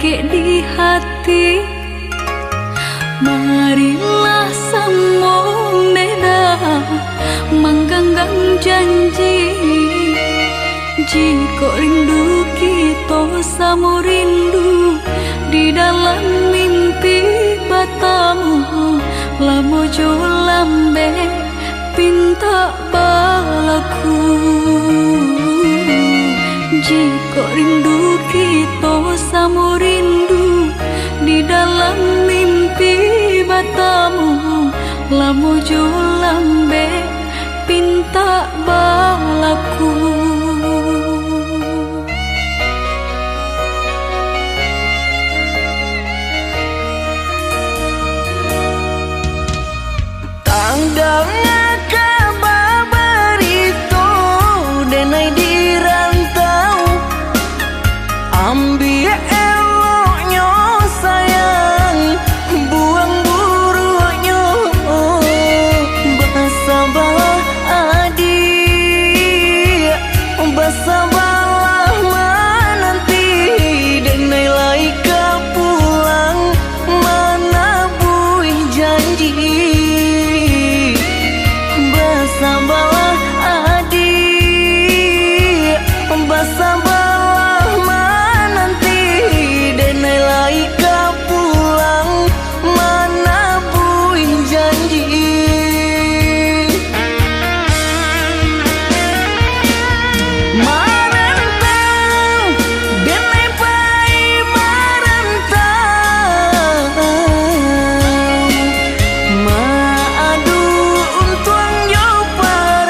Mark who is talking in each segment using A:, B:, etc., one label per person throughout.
A: ke di hati. Marilah sambung beda mengganggang janji. Jika rindu kita sama rindu di dalam mimpi batamu, lamo jo lambe pinta balaku. Jika rindu kita sama rindu di dalam mimpi batamu, lamo jo lambe pinta balaku.
B: Tanggalnya kabar itu denai di rantau, ambil eloknya sayang, buang buruknya. Bersabarlah adik, bersabarlah menanti, denai laika pulang mana buih janji. Bersabarlah adik, bersabarlah menanti, denai laika pulang mana buih janji. Marantau, denai pai marantau, maadu untuang yo para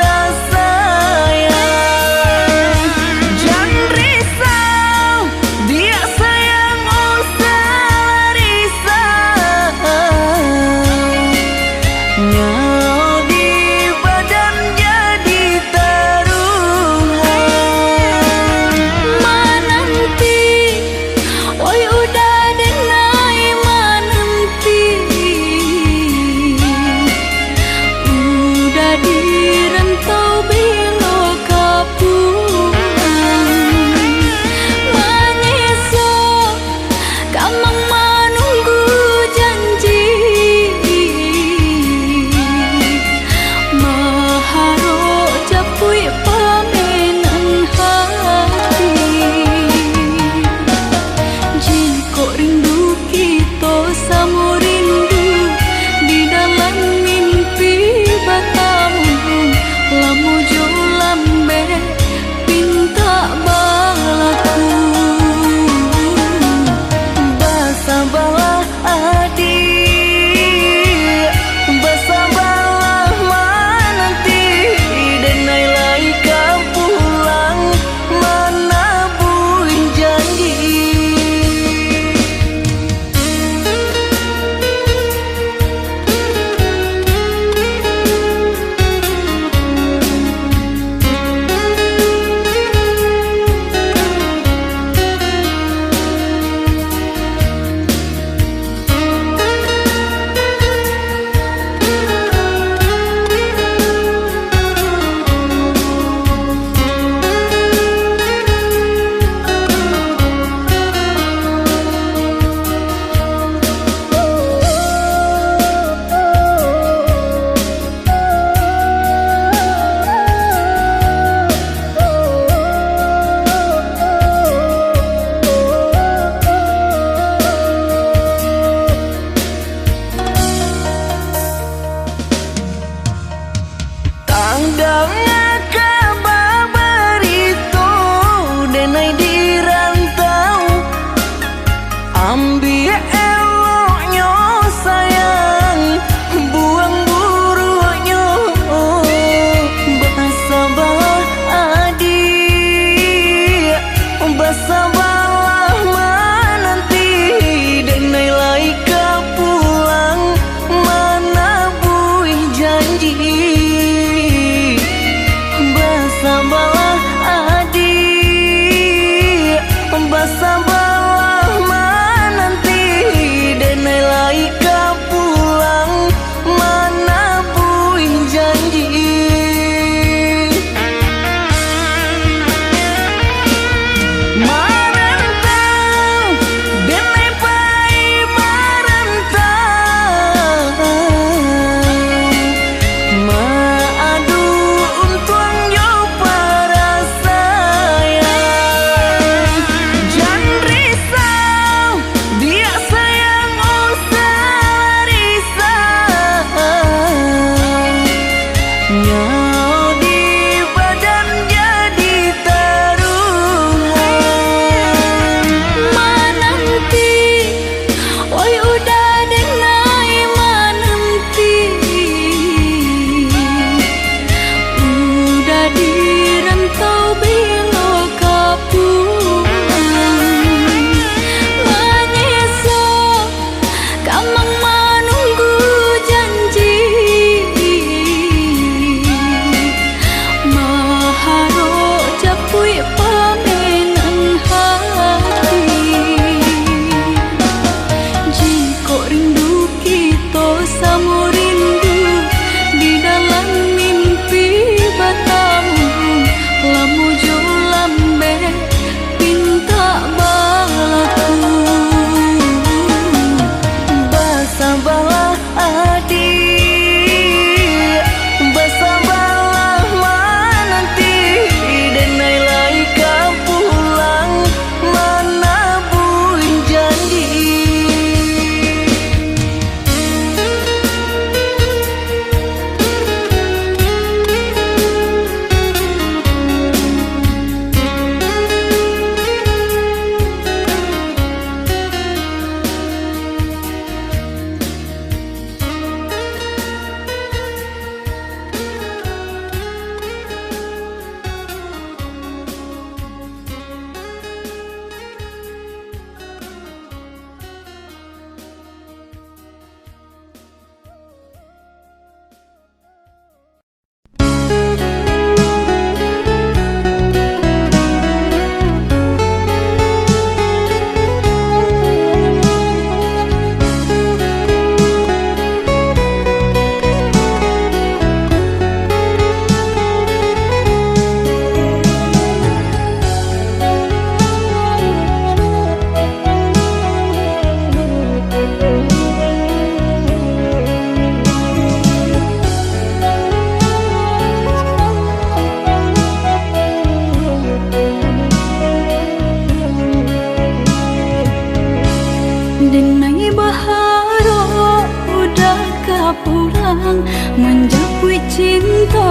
B: adik bersabarlah menanti denai lai kau pulang menabur janji.
A: Denai baharo udah kapulang menjapui cinta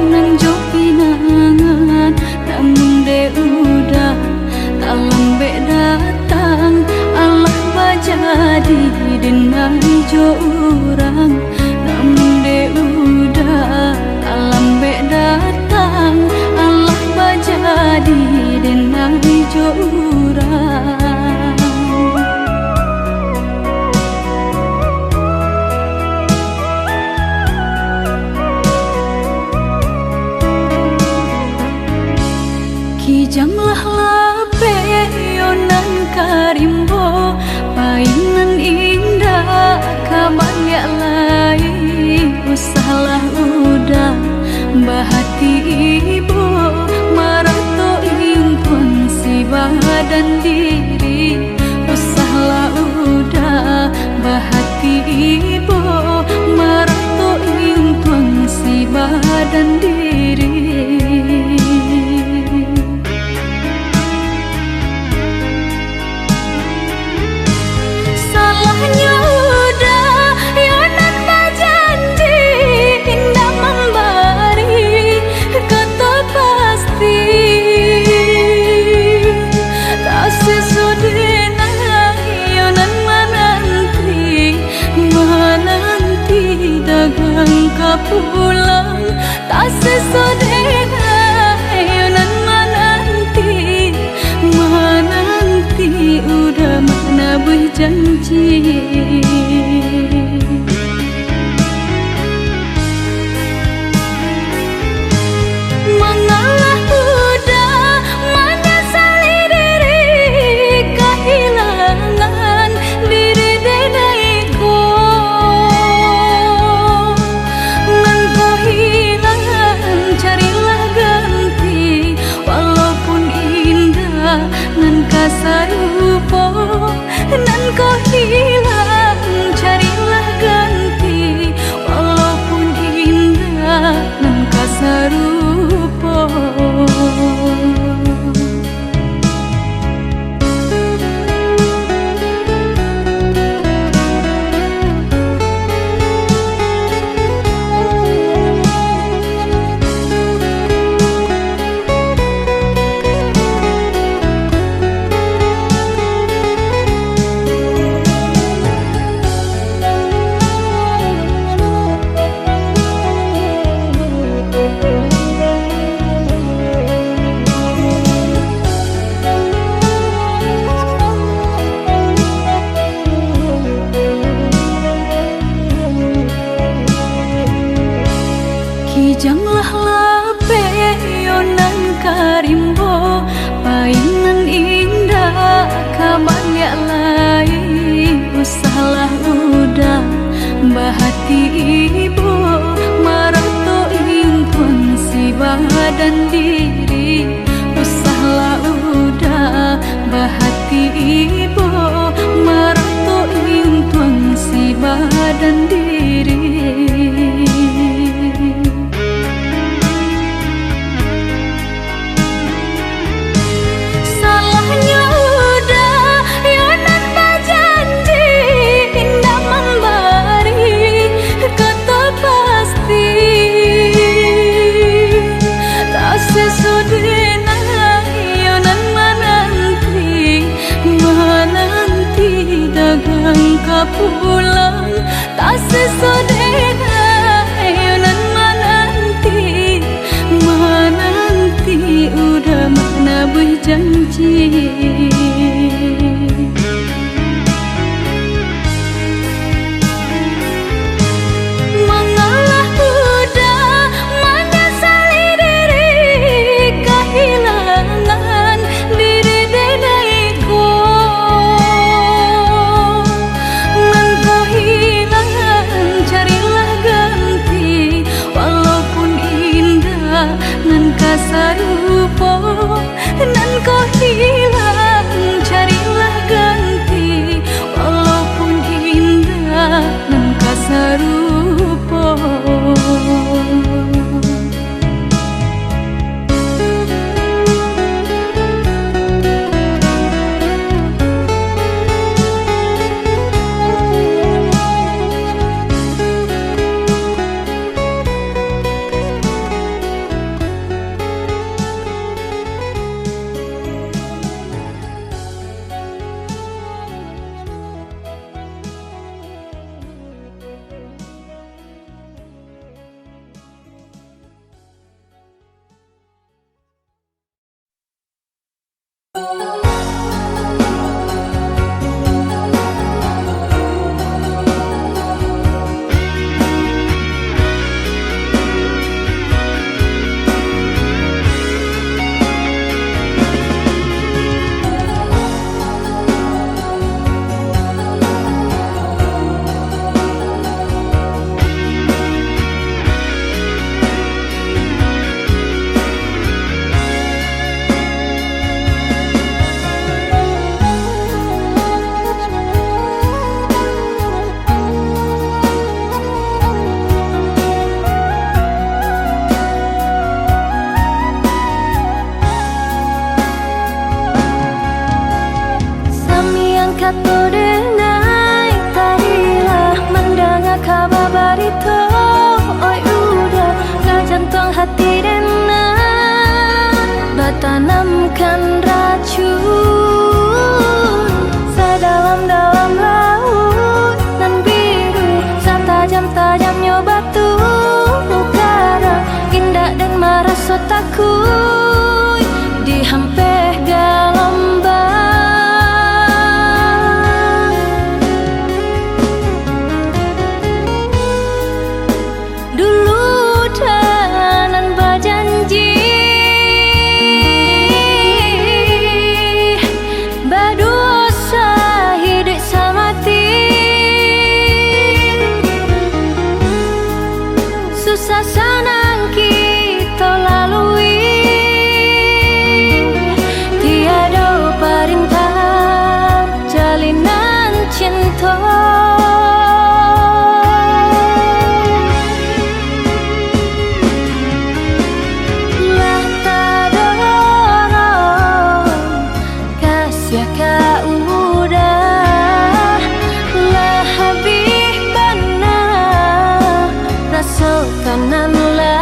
A: nan jo pinangan, namun de udah tak lambe datang Allah bajadi denai jo urang, namun de udah tak lambe datang Allah bajadi denai jo urang. Kijanglah lape yonan karimbo painan indah kabalya lai usahlah udah bahati ibu marato impun si badan diri usahlah udah bahati ibu marato impun si badan diri. Pulang tak sesodena yonan menanti udah mana berjanji. Mengalah udah menyesali diri kehilangan diri denaiku. Carilah ganti walaupun indah nan kasarupo nan kau hilang, carilah ganti walaupun indah nan kasarupo. Kijanglah lape yonan karimbo painan indah kabalya lai usahlah udah bahati ibu marato impun si badan diri usahlah udah bahati ibu marato impun si badan dan diri. Salahnya udah yonan berjanji indah memberi kata pasti. Tak sesudahnya yonan menanti dagang kapulang. Tak sesudahnya yonan menanti udah mana berjanji. Mengalah udah menyesali diri kehilangan diri denaiku. Nan kau hilang carilah ganti walaupun indah nan kasar rupa. Nan kau hilang carilah ganti walaupun indah nan kasar rupa. Kato denai tadilah mendengar kabar barito. Oi udah gak jantung hati denai bertanamkan racun sedalam-dalam laut nan biru setajam-tajamnya batu. Ukara indah dan marah so takut dihampeh gelombang. Susah senang kita lalui, tiada perintah jalinan cinta. Lah tak dorong kasih kau udah lah habis benar rasa kanan lah.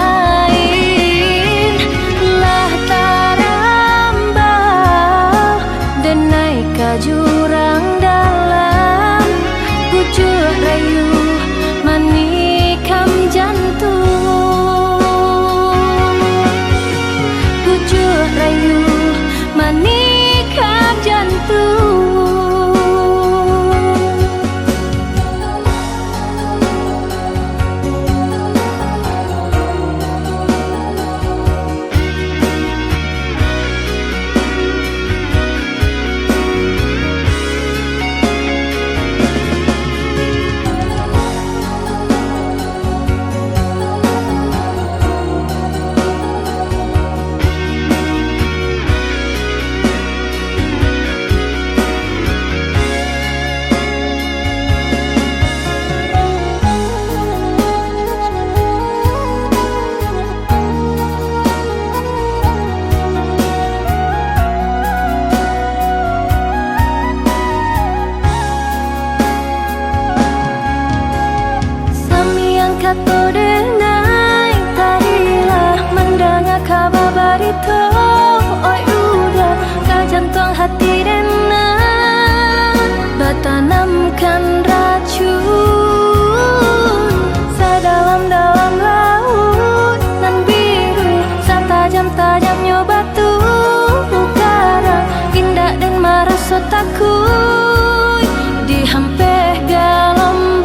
A: satu denai tadilah mendengar kabar barito. Oi udah kau jantung hati denai bertanamkan racun sedalam-dalam laut nan biru setajam-tajamnya batu karang indah dan merasa takut dihampir gelombang.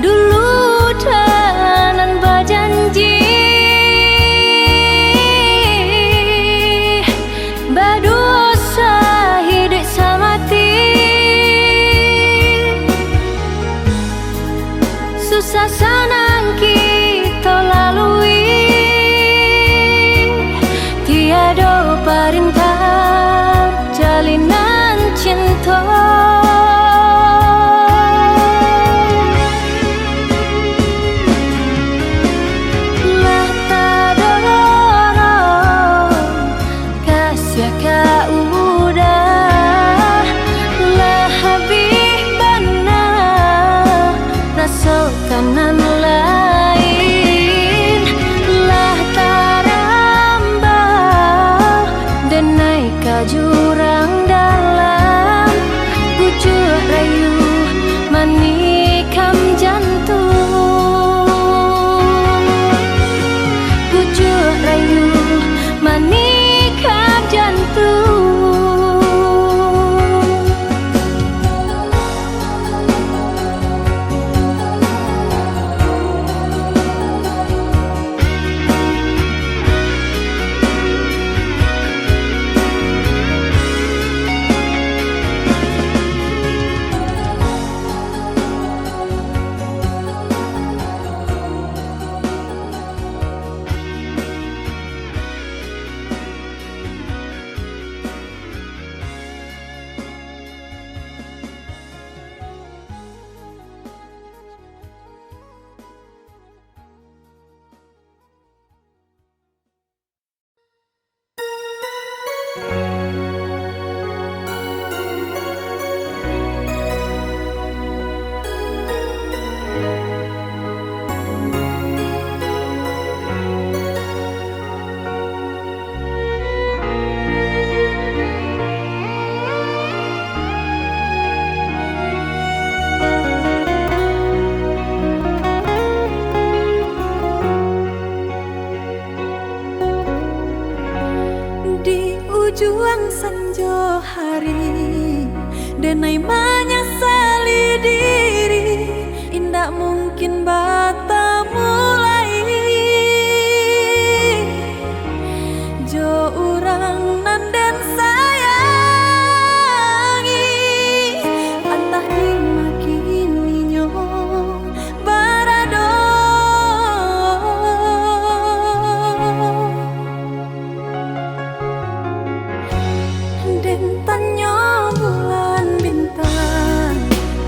A: Dulu tenan berjanji berdosa hidup samati, susah senang kita lalui, tiada perintah jalinan cinta. Lah tak dorong kasih kau udah lah habis benar rasa kanan lain lah tarambah denai ke jurang dalam bujuk rayu menikam jantung, bujuk rayu menikam jantung. Di ujung senja hari denai menyesali diri indak mungkin bertemu lagi jo orang nan den sayangi entah di makininya barado. Den tanya bulan bintang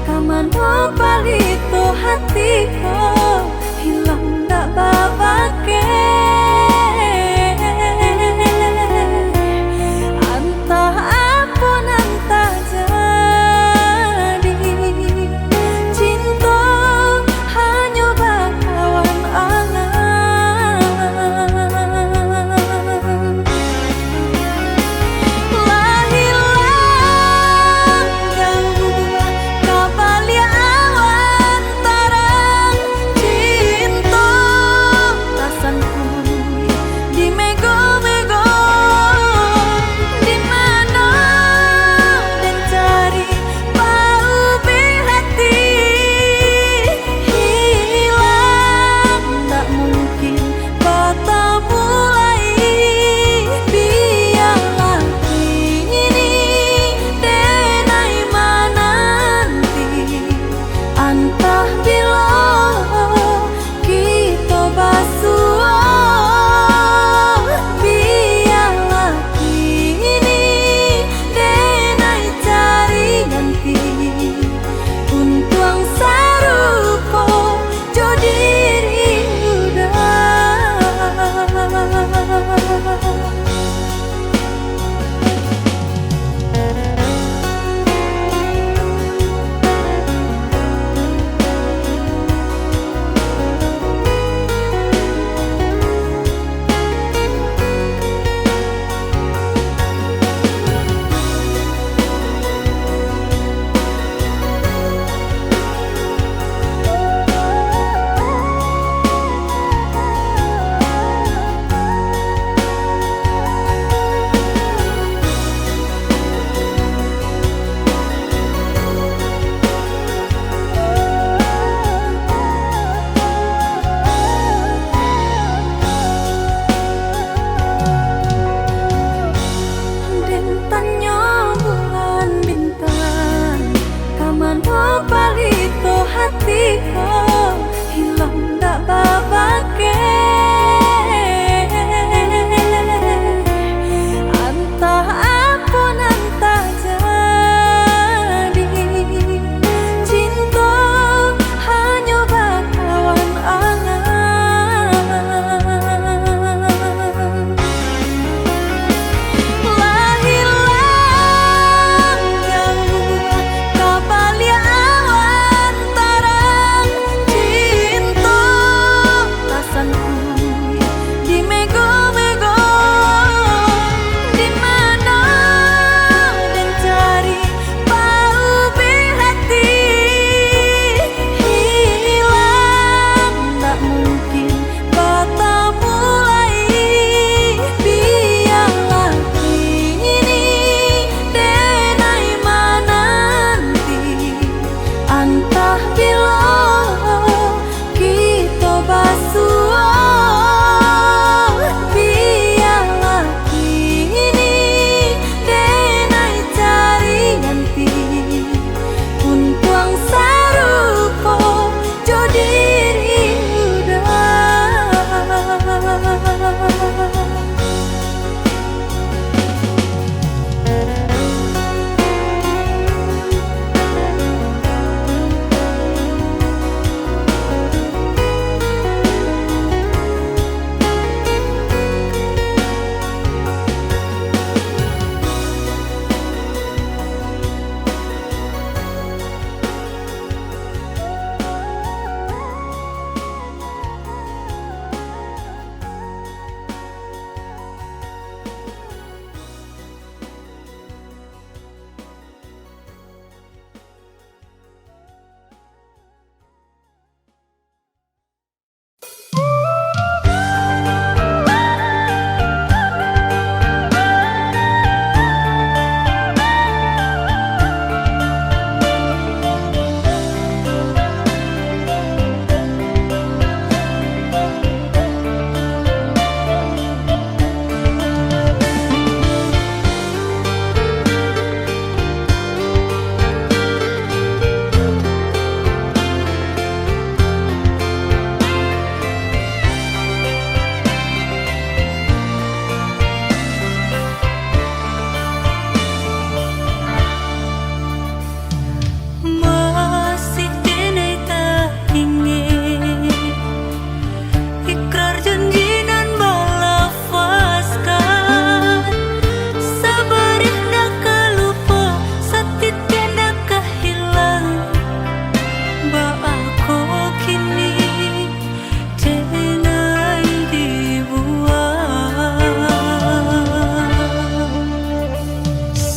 A: kamano palito hatiku hilang dak babake antah apa nan tak jadi cinta hanya bakawan angan. Hilang jauh kabalia awan tarang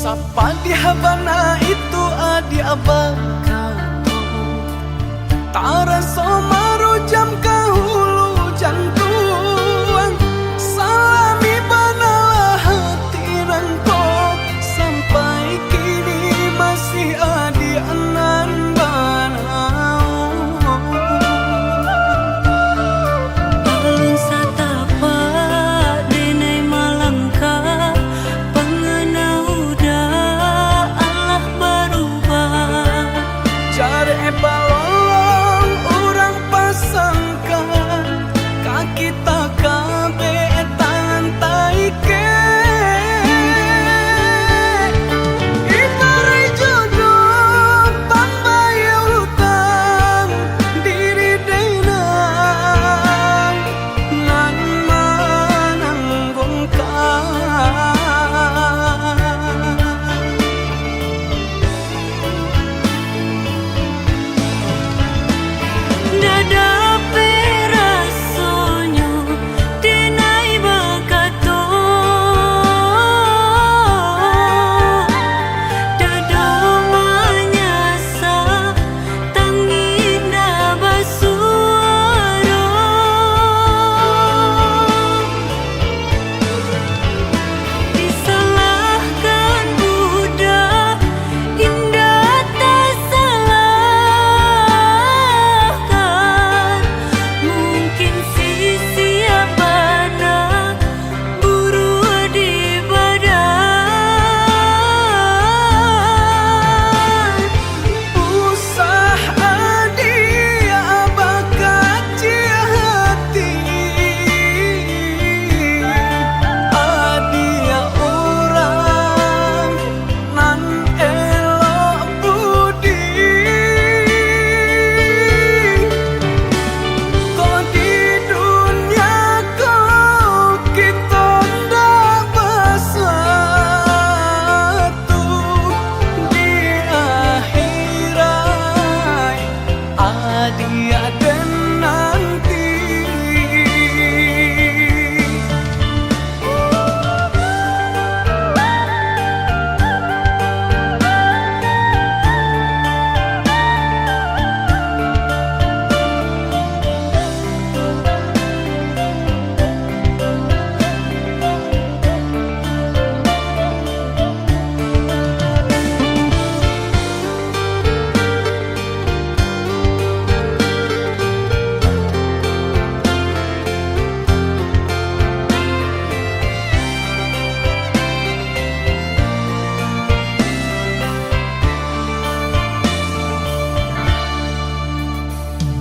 B: Sapa di habana itu adi abang kato Tara somaro jam kahulu jantuang Salami banalah hati rangko Sampai kini masih adi anan banau
A: Alun satapa denai malangka pengenau da Allah berubah
B: Jare balong orang pasangkan kaki tak kabe tangan taike Ibarai jodoh pambaya utang diri denang nan mananggungkan
A: Dada perasonyo denai bakato Dada manyasa tanginda basuaro Disalahkan budak indah tak salahkan Mungkin sisi abana buru di badan
B: Usah adia bakaci hati Adia orang nan elok budi Kau di dunia kau kita ndak bersatu Di akhirat adia dan nanti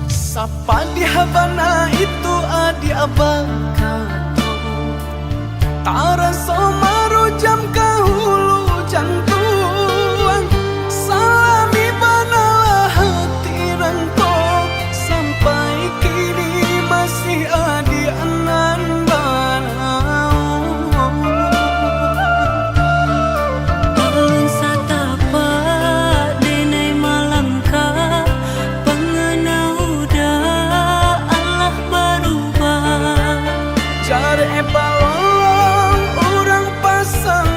B: Sapa di habana itu adi abang kato Tara somaro jam kahulu jantuang Salami banalah hati rangko Sampai kini masih adi anan banau
A: Alun satapa denai malangka pengenau da Allah berubah
B: Jare balong orang pasang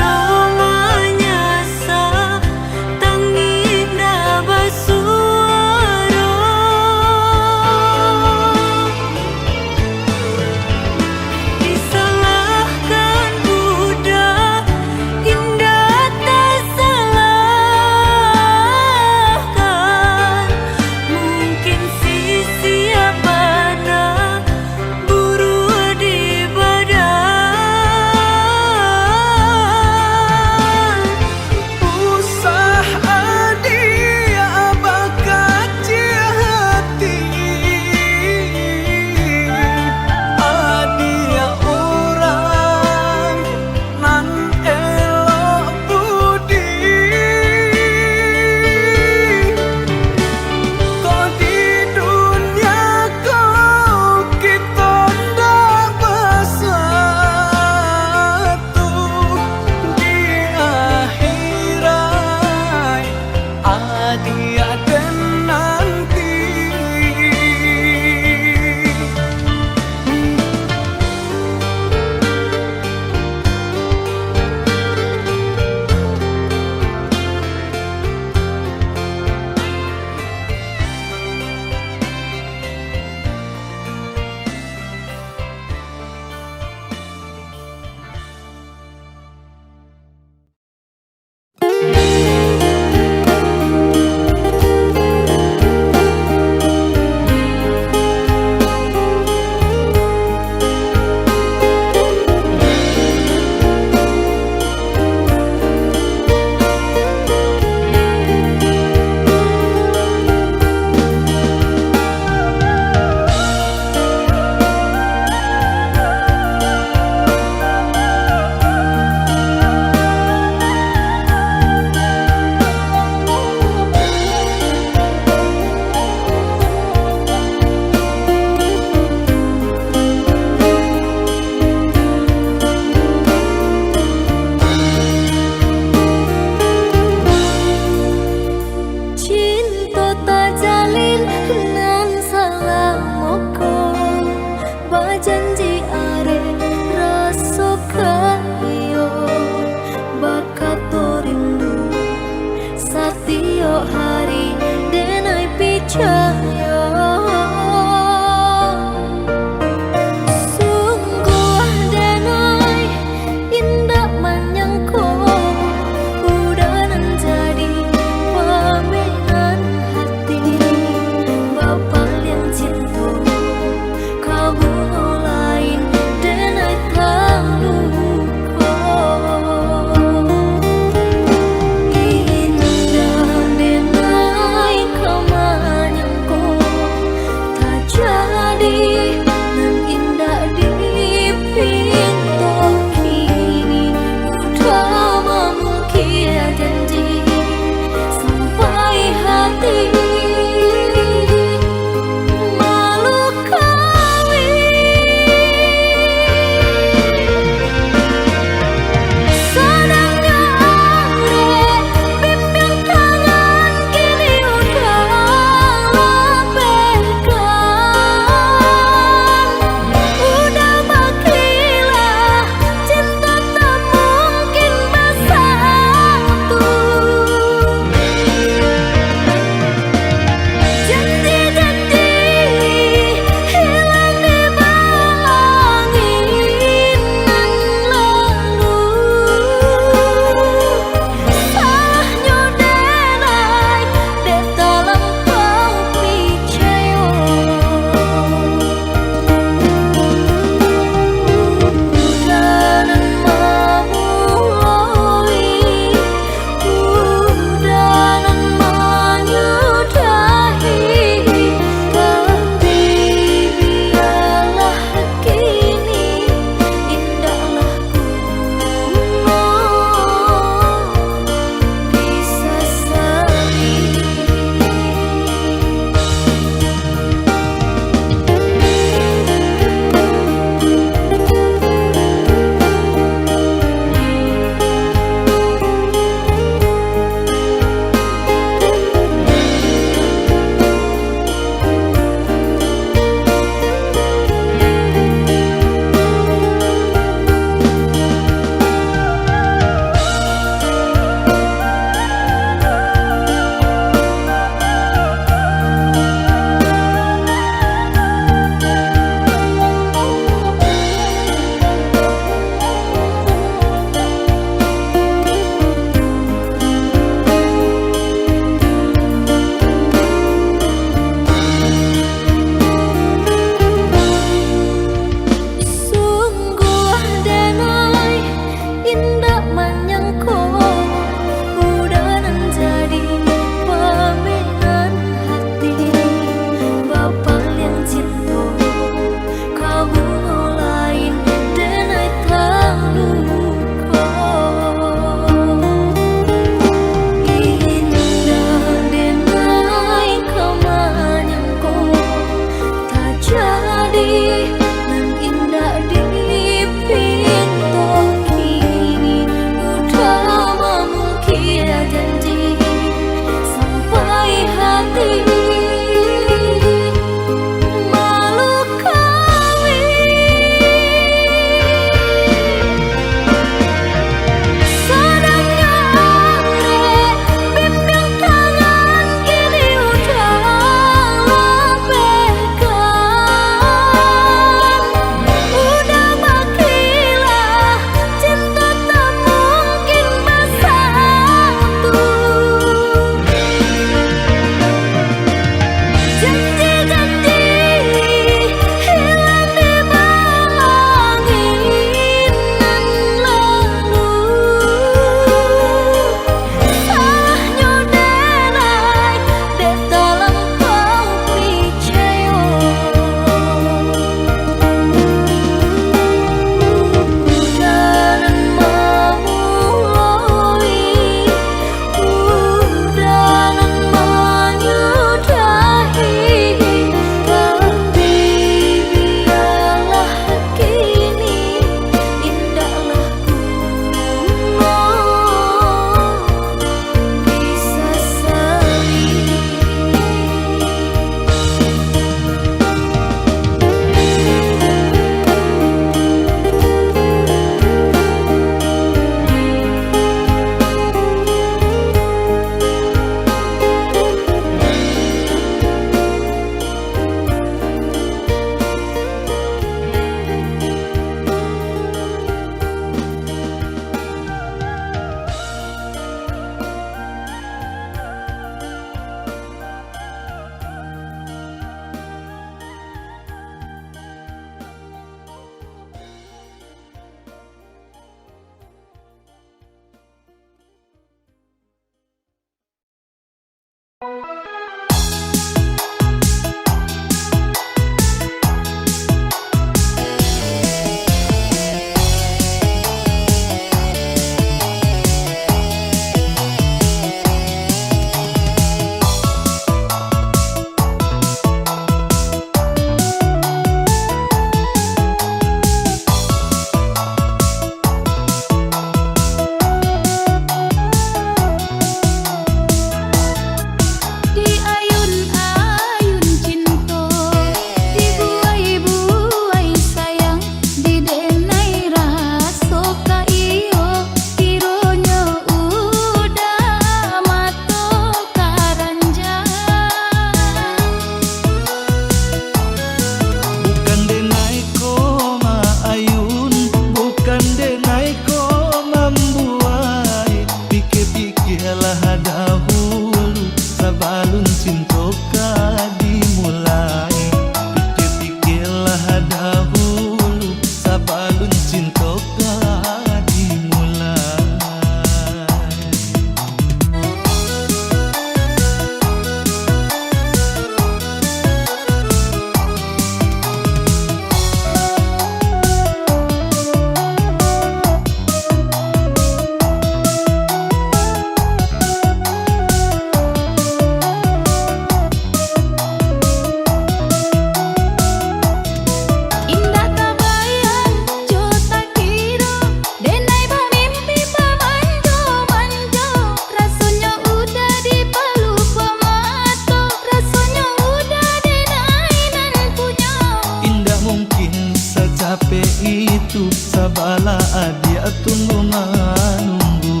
B: Sabala adia tunggu manunggu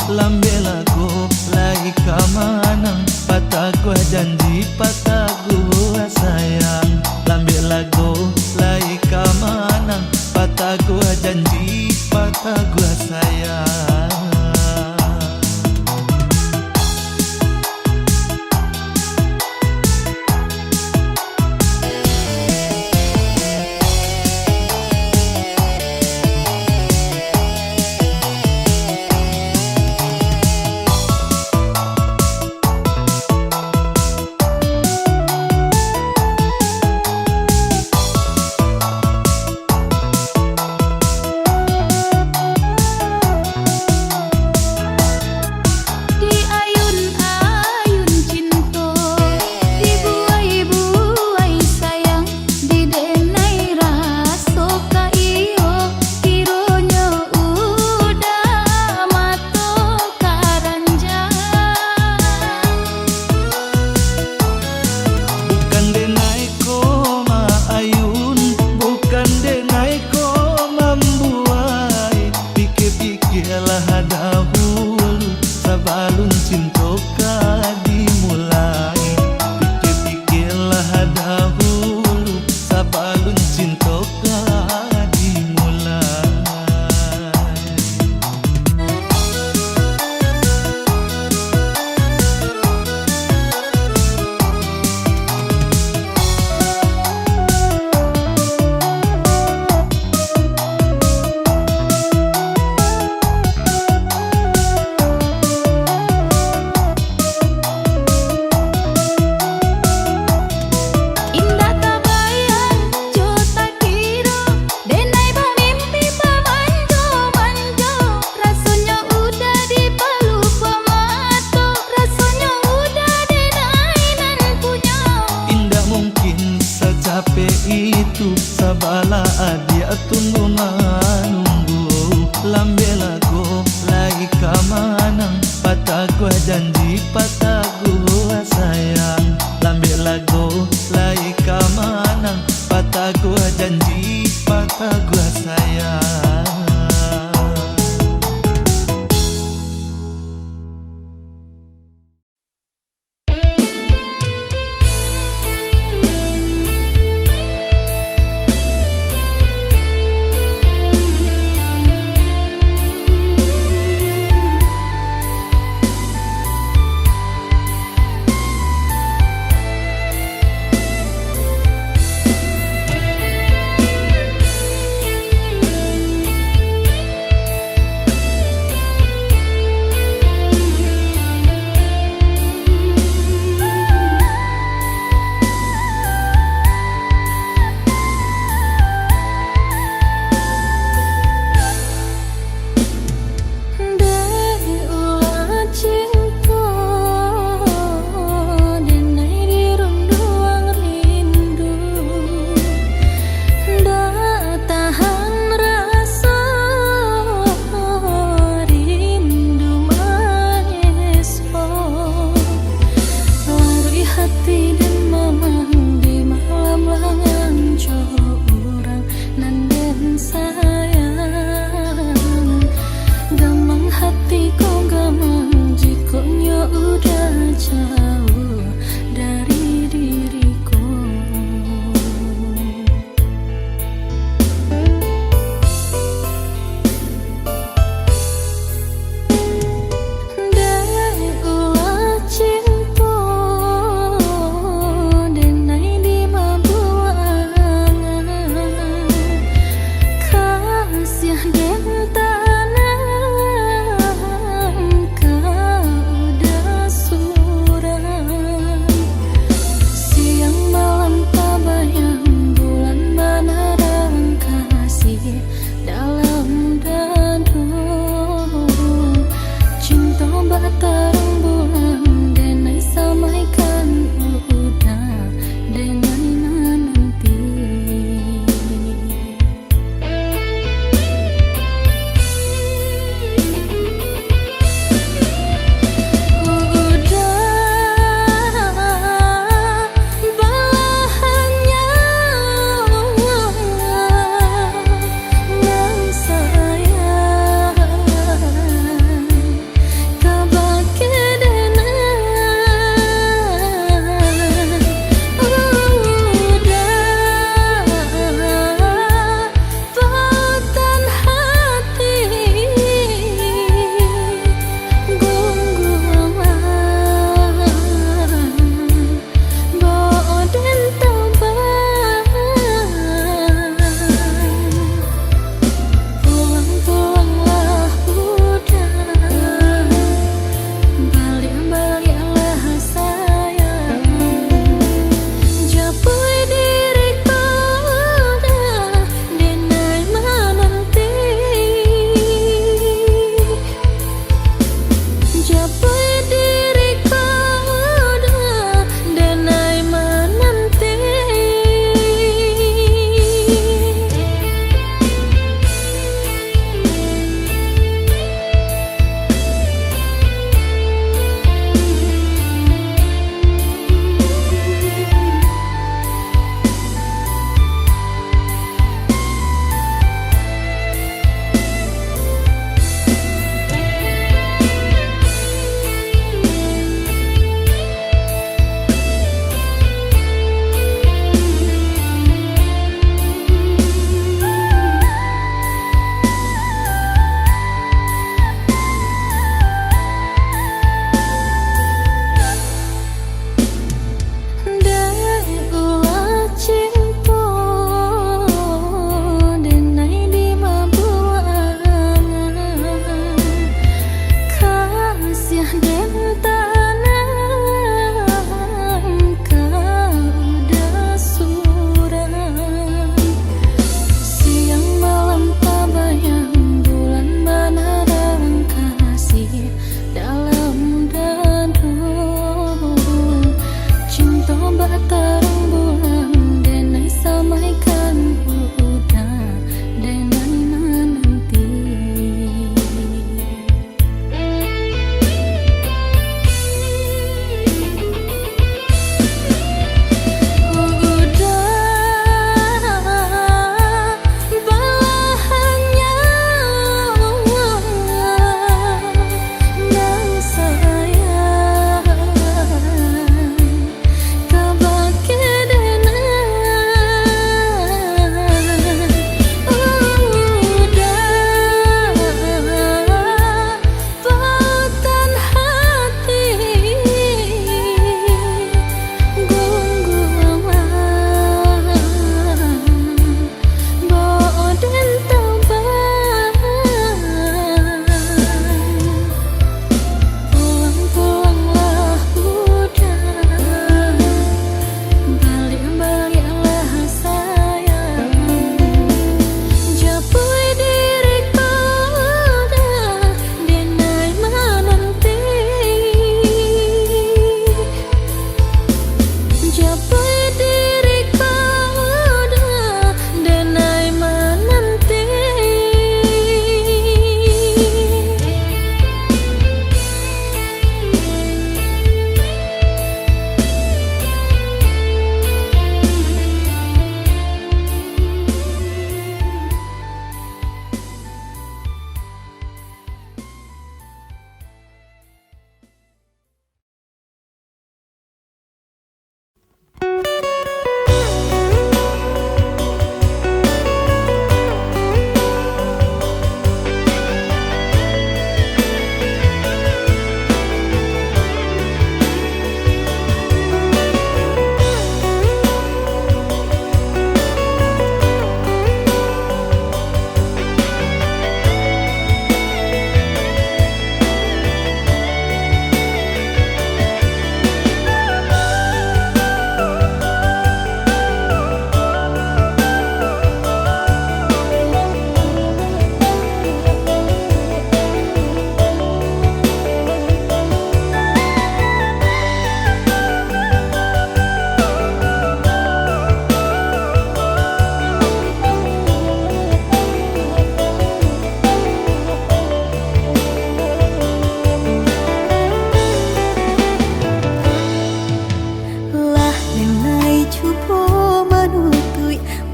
B: lambe lagu lai kamanang patah gua janji patah gua sayang lambe lagu lai kamanang patah gua janji patah gua sayang. Itu sabala adia tunggu manunggu lambe lagu lai kamanang patah gua janji patah gua sayang lambe lagu lai kamanang patah gua janji patah gua sayang.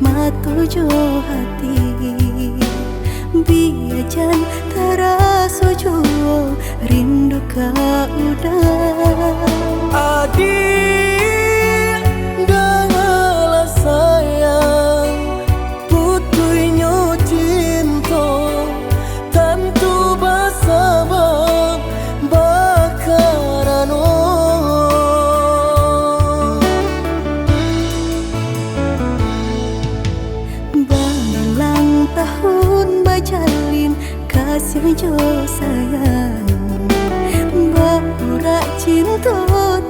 A: matuju hati biajan terasa jauh rindu ka udah
B: adik dengarlah sayang putuinyo cinta tentu bersabab bakarano
A: berulang tahun bajalin kasih jo sayang berurak cinta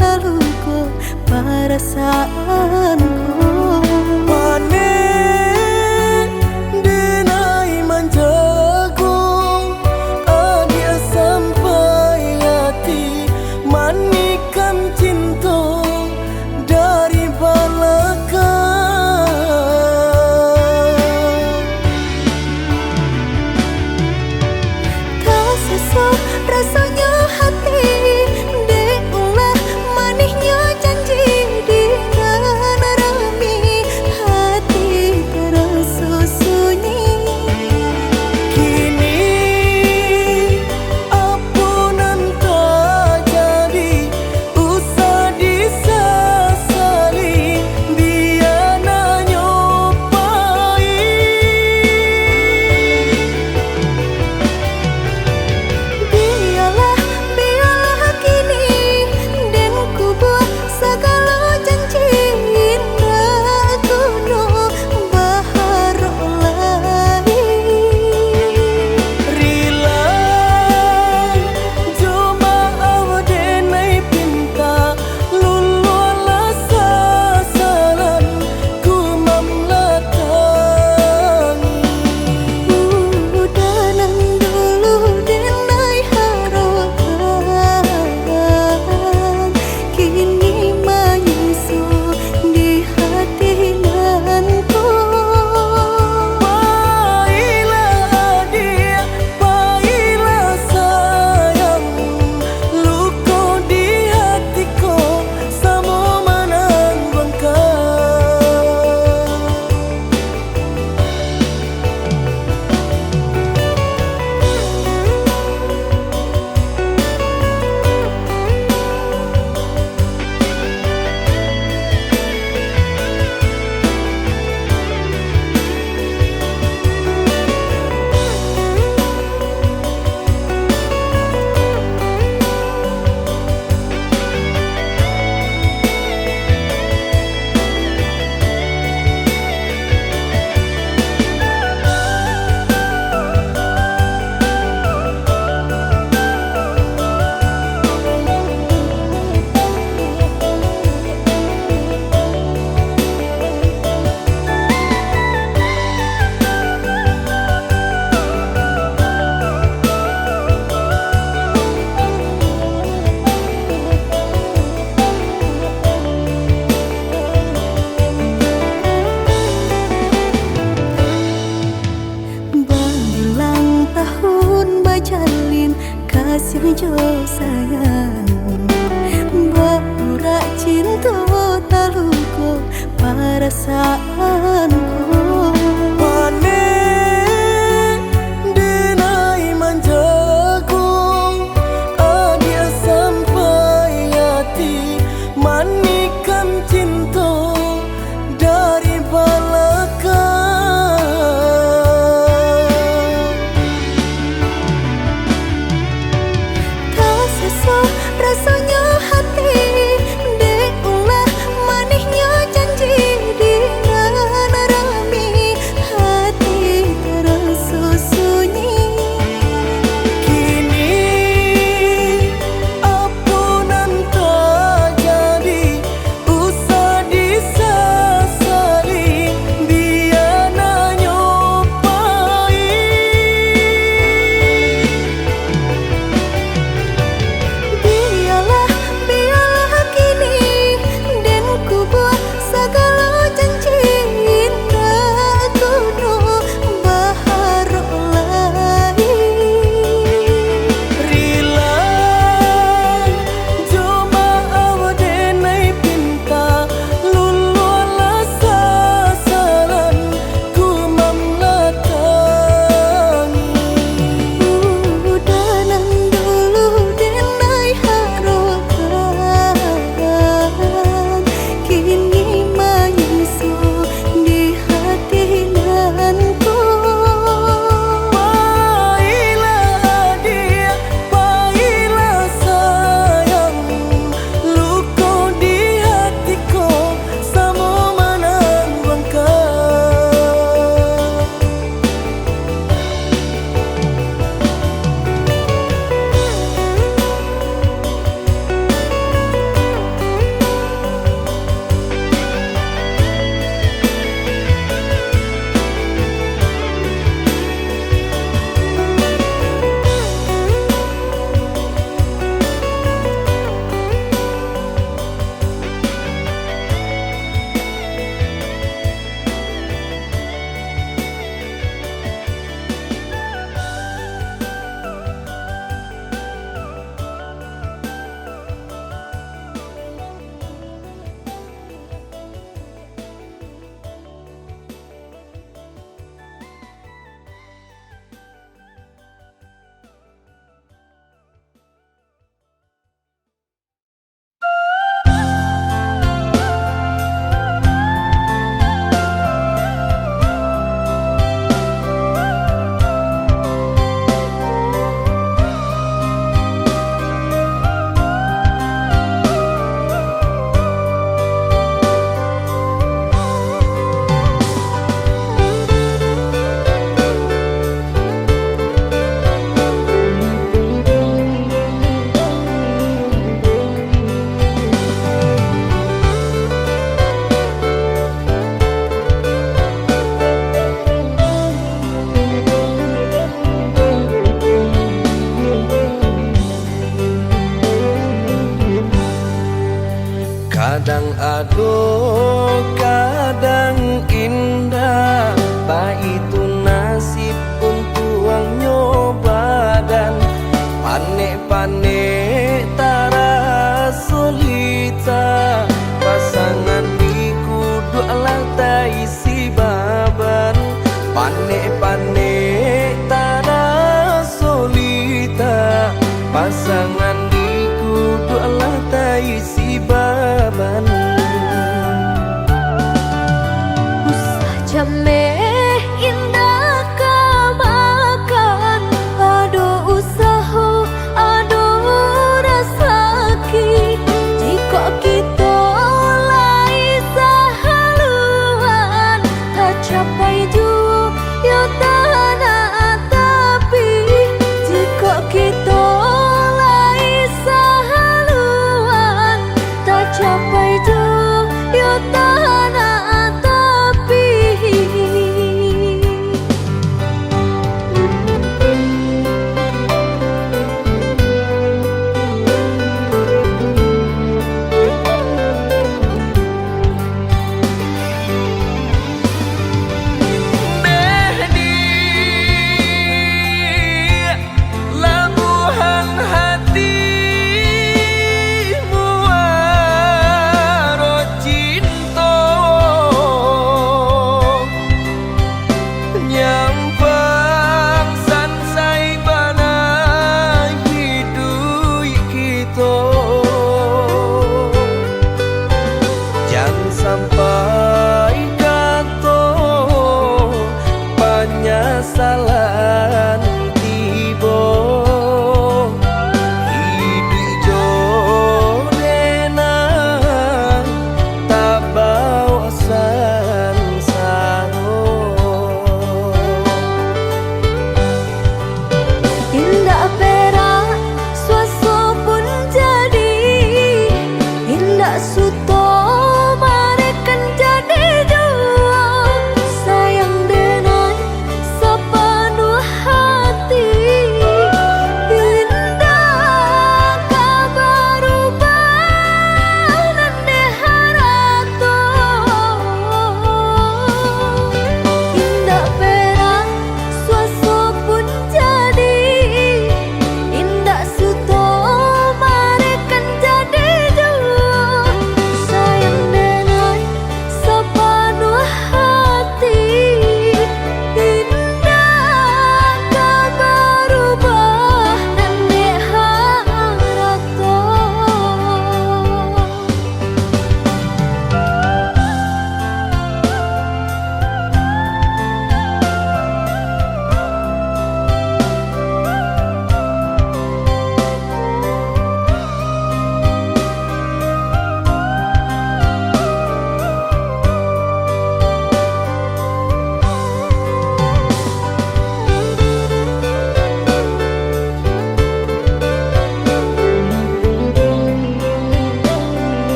A: taluku perasaanku
B: panen denai manjago adia sampai hati manikan cinta dari belakang
A: tak sesak rasanya hati deulah manisnya janji di rami hati terasa sunyi
B: kini ampunan tak jadi usah disesali biar nyopai biarlah
A: kini dan ku buat segala janji indah kuno baharok lain
B: Rilai Joma awdenai pinta Lululah sasaran Ku mamlatangi
A: udanan dulu denai harapan kini menyusu di hati nanku
B: Baiklah adik, baiklah sayang Luka di hatiku Sama menanggung
A: berulang tahun bajalin kasih jo sayang berurak cinta taluku perasaanku
B: Panen denai manjago Adia sampai hati Manikan cinta dari belakang
A: tak sesak rasanya hati deulah manisnya janji di
B: Apa itu nasib untuk ang nyoba dan panek-panek tara solita. Pasangan di kudu alat isi baban, panek-panek tara solita. Pasangan di kudu alat isi baban.
A: Jameh indah kamakan, aduh usaha, aduh rasaki. Jika kita lai sahaluan, tak capai jua ya tanah tapi. Jika kita lai sahaluan, tak capai jua ya tanah tapi.
B: Sampai kato penyesalan tibo, hidup jodena tak bawa sansaro.
A: Indah perak suaso pun jadi, indah suto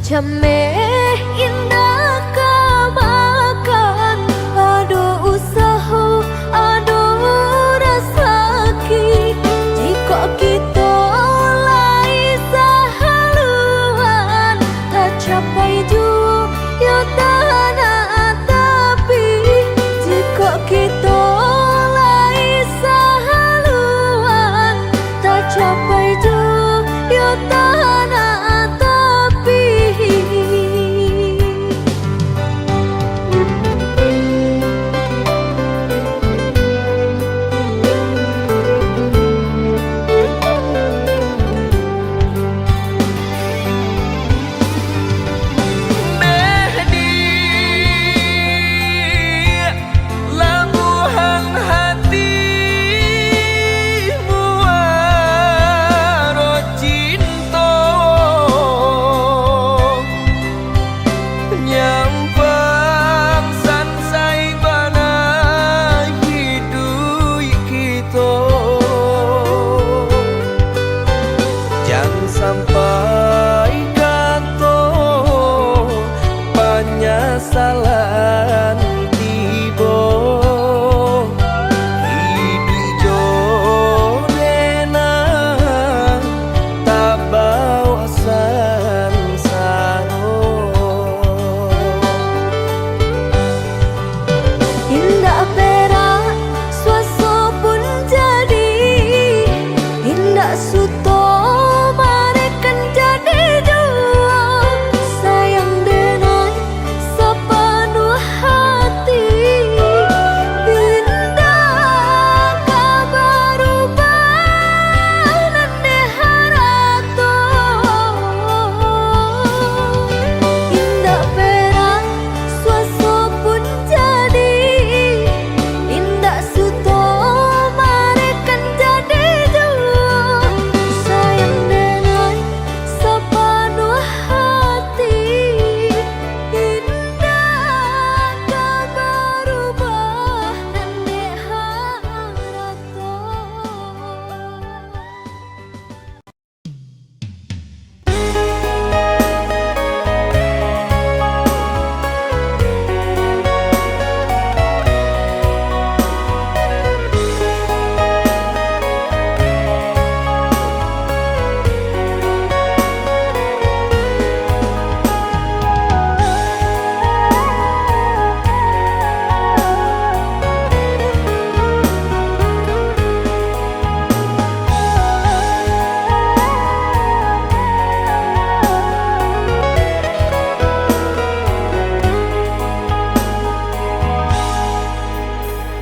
A: jameh indah kamakan, aduh usaha, aduh rasaki. Jika kita lai sahaluan, tak capai jua ya tanah tapi. Jika kita lai sahaluan, tak capai jua ya tanah tapi.
B: Sampai kato banyak salan tibo hidup jodena tabau asan saro
A: Indah perak suaso pun jadi indah suto marekan jadi dua sayang denai sepenuh hati indah kabar ubah nande harato indah perak suaso pun jadi indah suto marekan jadi dua sayang denai sepenuh hati indah kabar ubah nande harato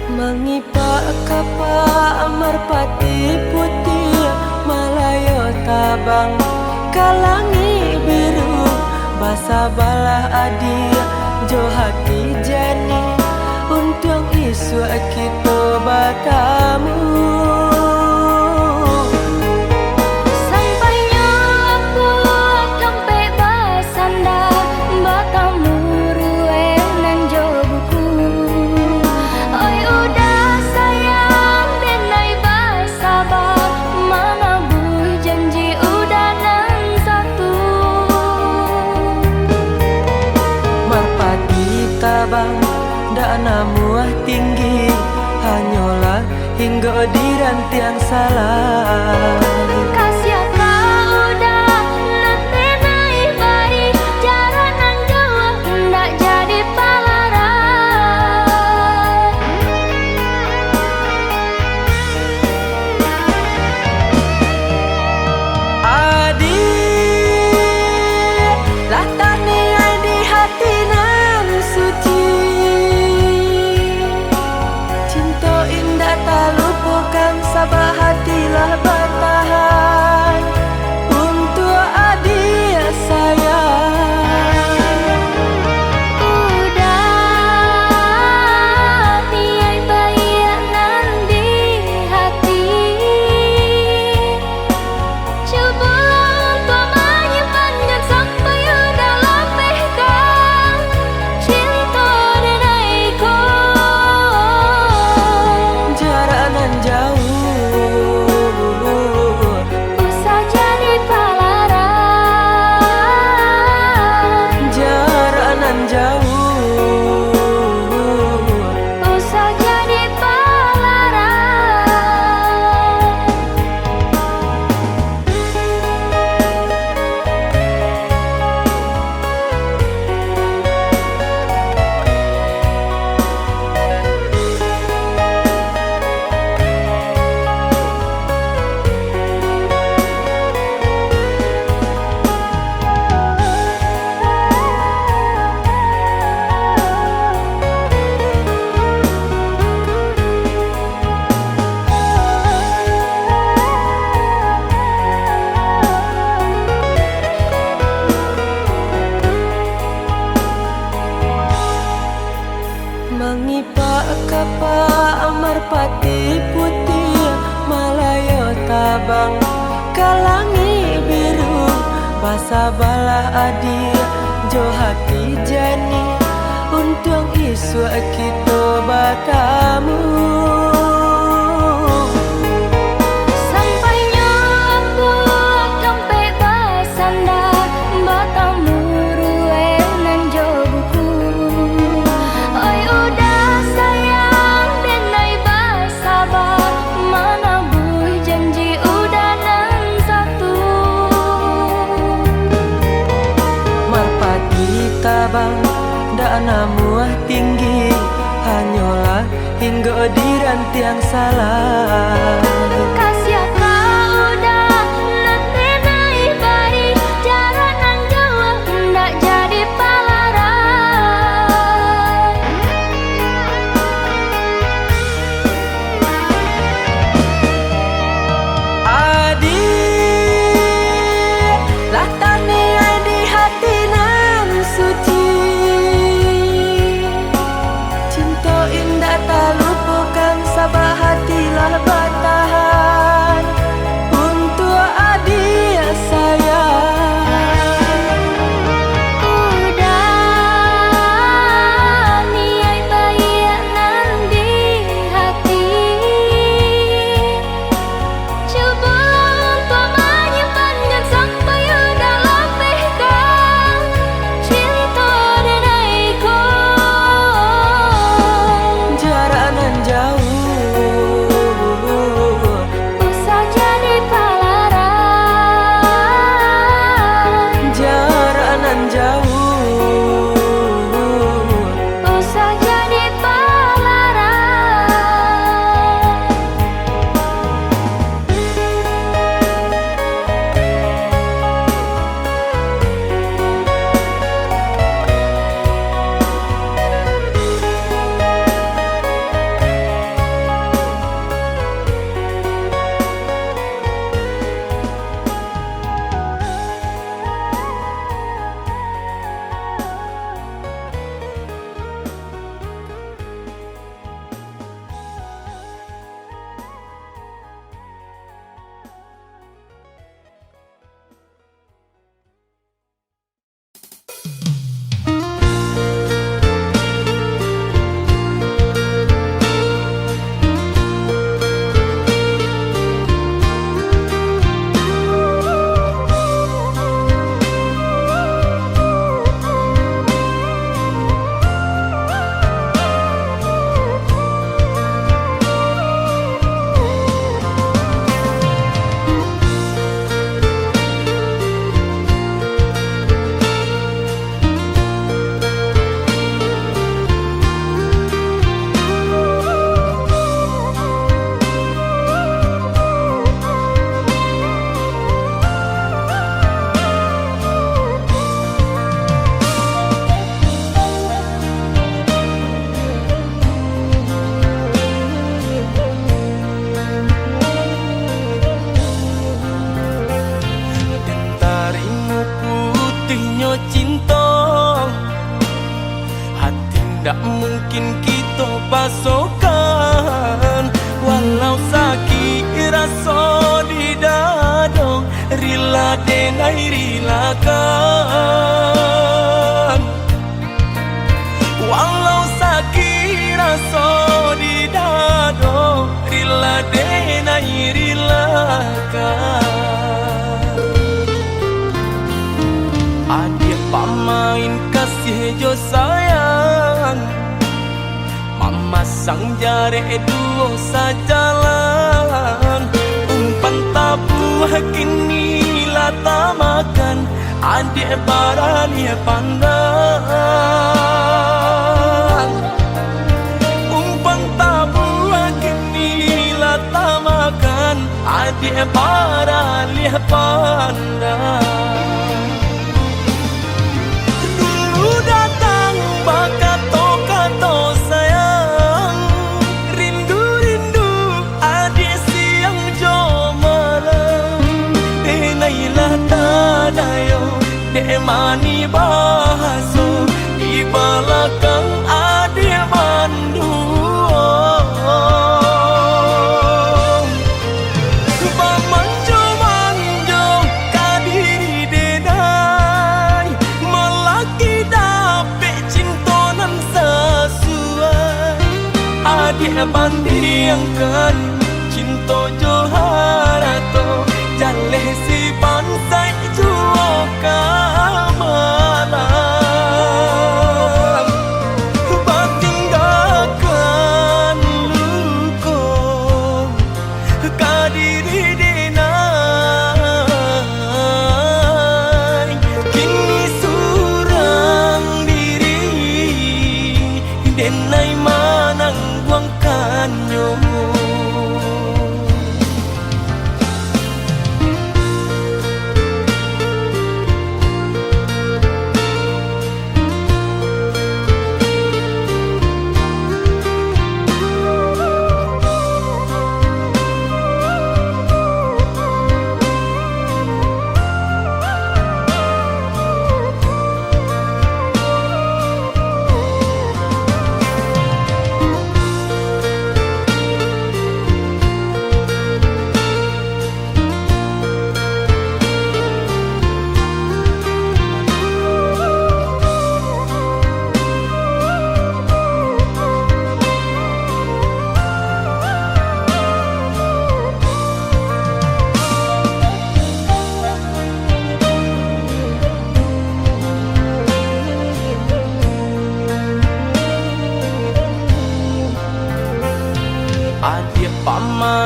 B: Mangipak kapa amarpati putih Malayo tabang kalangi biru Basa balah adi jo hati jani Untung isu kita batamu
A: Sampainya aku kampe basanda batamu rueng nan jo buku Oi udah sayang denai basaba manabuh janji udah nan satu
B: Marpati tabang dak namuah tinggi Hanyalah hingga dirantiang salah
A: Kasih kau udah nanti naik baik Cara nan jauh ndak jadi palaran
B: Adi latani di hati nan suci Cinta indah tak lupakan sabah hatilah bertahan Untuk adik sayang
A: Udah tiai baik nan di hati Cobalah kau menyimpannya sampai udah lepehkan Cinta denaiku
B: Jarak nan jauh
A: Usah jadi palaran
B: Jarak nan jauh
A: Usah jadi palaran
B: Mangipak kapa amarpati putih Malayo tabang kalangi biru Basa balah adi jo hati jani Untung isu kita batamu
A: Sampainya aku kampe basanda batamu rueng nan jo buku
B: Sabang dak namuah tinggi hanyalah hingga dirantiang salah.
A: Kasih kau dah nanti naik bayi jarak nang jauh ndak jadi palaran.
B: Adik latane di hati nan suci, cinta indah tak lupakan sabah hatilah bertahan untuk adik sayang.
A: Udah niai bayi nan di hati, coba untuk menyimpannya sampai udah lepihkan cinta denaiku.
B: Jarak nan jauh
A: Usah jadi palaran,
B: jarak nan jauh
A: usah jadi palaran.
B: Tarimu putihnya cinta, hati ndak mungkin kita pasokan. Walau sakit rasa di dada, rila denai rilakan. Walau sakit rasa di dada, rila denai rilakan. Adik pamain kasih jo sayang, mama sang jare duo sajalan. Umpan tabuh kini lata makan, adik barani pandang. Umpan tabuh kini lata makan, adik barani pandang. Kato sayang, rindu-rindu adik siang jo malam. Nailah tadayo, dek mani bahaso, di belakang adik mandu. Manjo kadiri denai, melaki dapet cinta nan sesuai. Adik bandiangkan cinta joharato, jaleh si pansai juo kamalan. Batinggalkan luko kadiri denai, kini surang di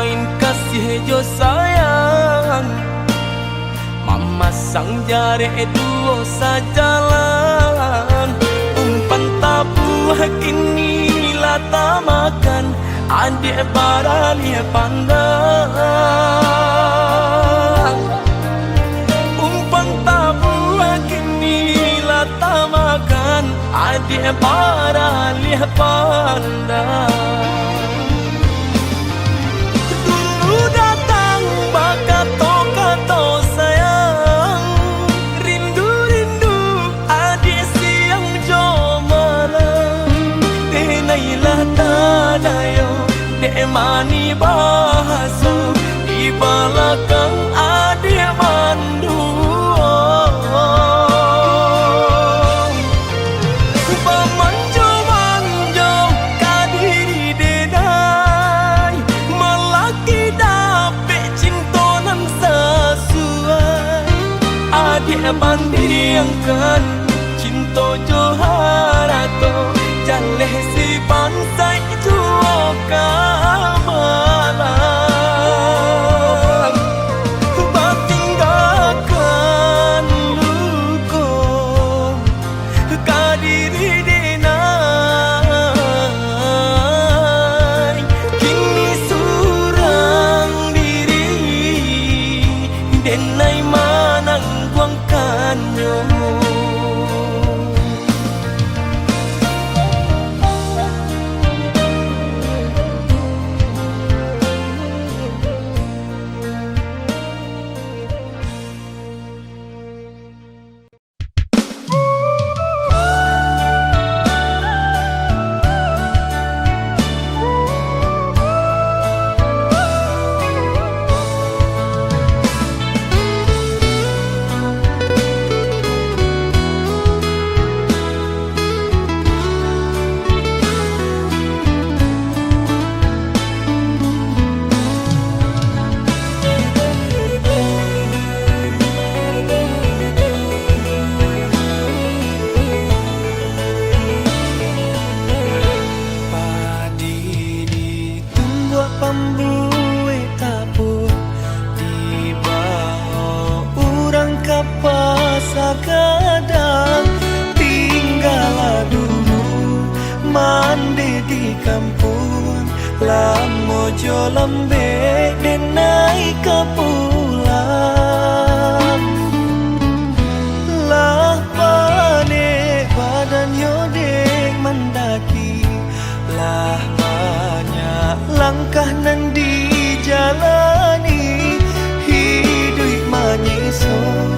B: main kasih jo sayang, memasang jarak dua sajalan. Umpan tabuh kini lata makan, adik barali pandang. Umpan tabuh kini lata makan, adik barali pandang. Dulu datang bakato-kato sayang, rindu-rindu adik siang jo malam. Denailah tadayo, dek mani bahaso, di belakang adik mandu. Manjo-manjo kadiri denai, melaki dapet cintonan sesuai. Adik bandingkan cinto jo harato, jaleh si pansai juo kamalan. Batinggalkan luko kadiri denai, kini surang diri denai manang buangkannya. Kadang tinggal dulu mandi di kampung, lamo jo lembe denai ke pulang. Lah pane badan yo dek mendaki, lah banyak langkah nan dijalani, hidup menyisul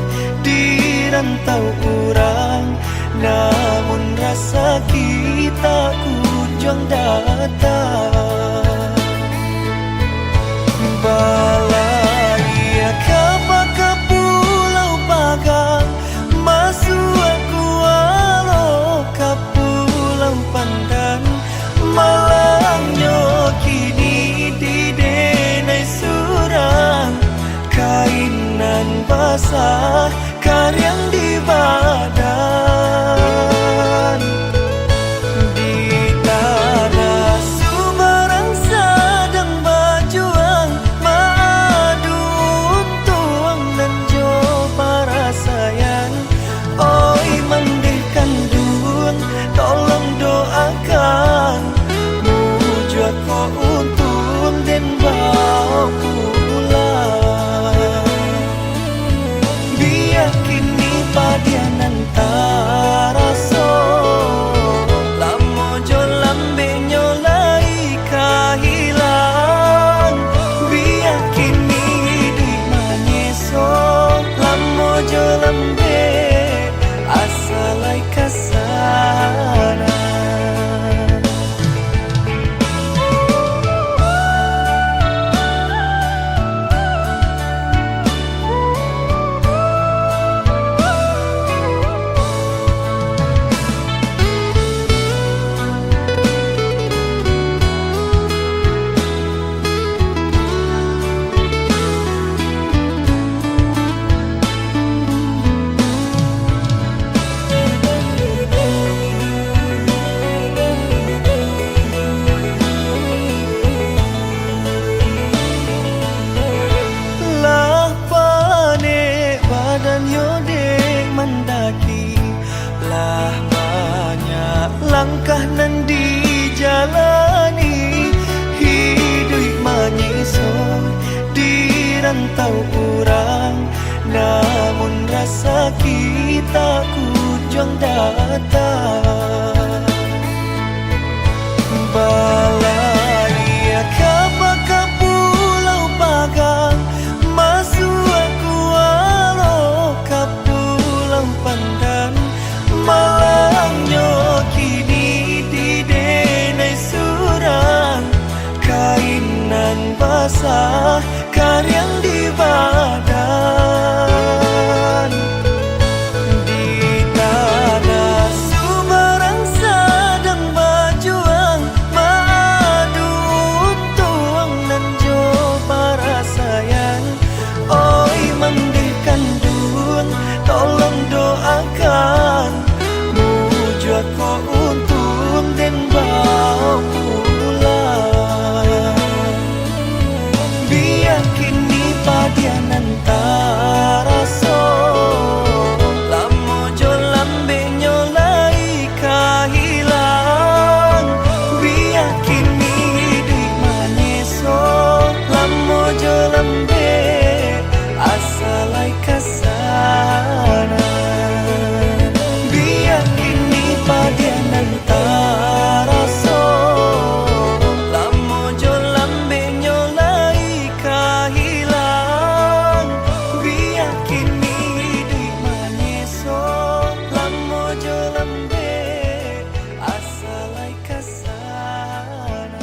B: rantau orang, namun rasa kita kunjung datang. Balai kapal ke Pulau Pagang, masuk aku walau ke Pulau Pandan. Malangnya kini di denai surang, kainan basah karyang di badan, di tanah Sumba
C: langkah nan dijalani, hidup manyiso di rantau orang, namun rasa kita kunjung datang. Balai ke pulau Pagang, masuk aku walau ke pulau Pandan, malangnya kini di denai surang, kainan basah karyang di badan. Di tanah Sumarang sedang berjuang, madu untung dan coba rasayan. Oi mendihkan dun, tolong doakan muju aku untung dan bau pulang. Biar kini padian antara so, lamo jo lambe nyolai kahilang. Biar kini di maneso, lamo jo lambe asalai kasana. Biar kini padian antara so, lamo jo lambe nyolai kahilang. Biar kini di maneso, lamo jo lambe asalai kasana.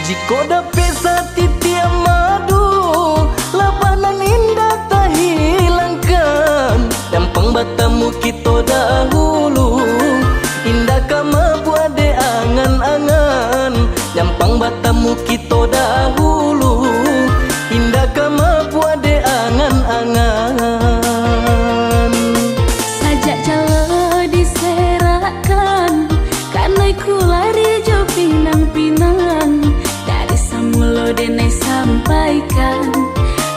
C: Jiko dapat satiti madu, labanan indah tak hilangkan. Dampang batamu kita dahulu, indah kama buat de angan-angan. Dampang batamu kita dahulu, indah kama buat de angan-angan.
A: Sajak jala diserakan, karena ku lari jo pinang-pinang. Dari samulo denai sampaikan,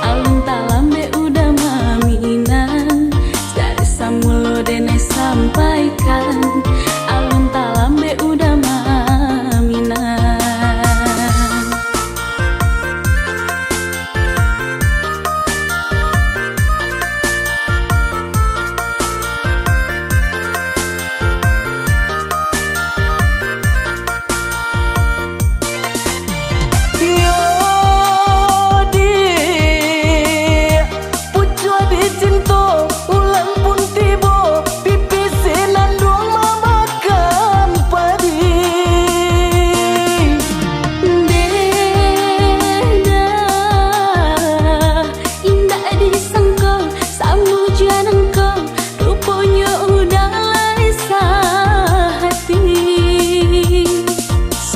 A: alun talambe udah maminan. Dari samulo denai sampaikan, alun talambe udah maminan.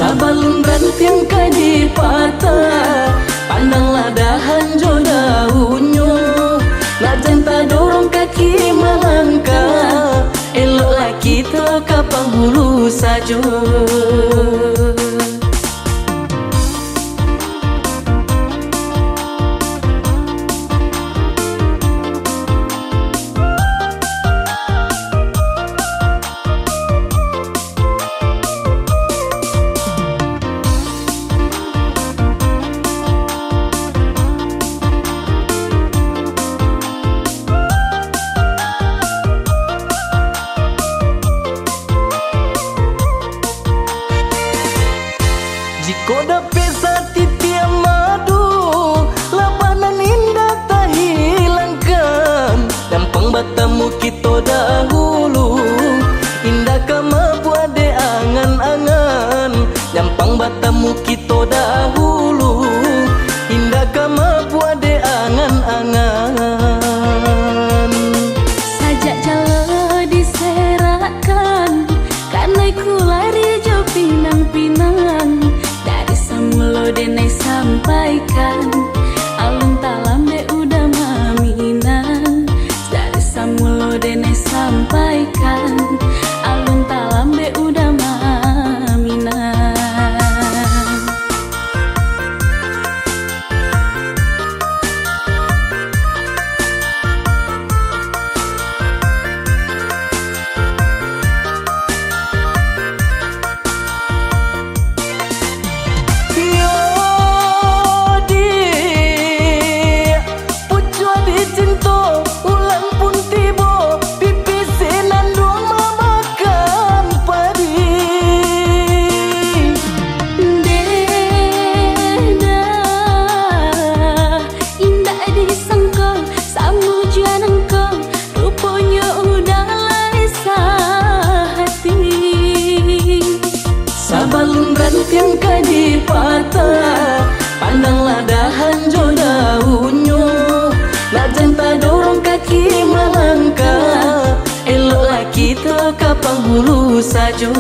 C: Sabalun rantiang kadi patah, pandanglah dahan jo daunnya. Nak janta dorong kaki melangkah, eloklah kita ke penghulu saja. Jiko dapat satiti madu, labanan indah tak hilangkan. Dampang batamu kita dahulu, indah kama buat de angan-angan. Dampang batamu kita dahulu, indah kama buat de angan-angan.
A: Sajak jala rasakan, karena ku lari jo pinang-pinang. Dari semulo denai sampaikan, alun talambe udah maminan. Dari semulo denai sampaikan, alun talambe udah maminan.
C: Sabalun rantian kadi patah, pandanglah dahan jo daunnya. Nak janta dorong kaki melangkah, eloklah kita ke penghulu saja.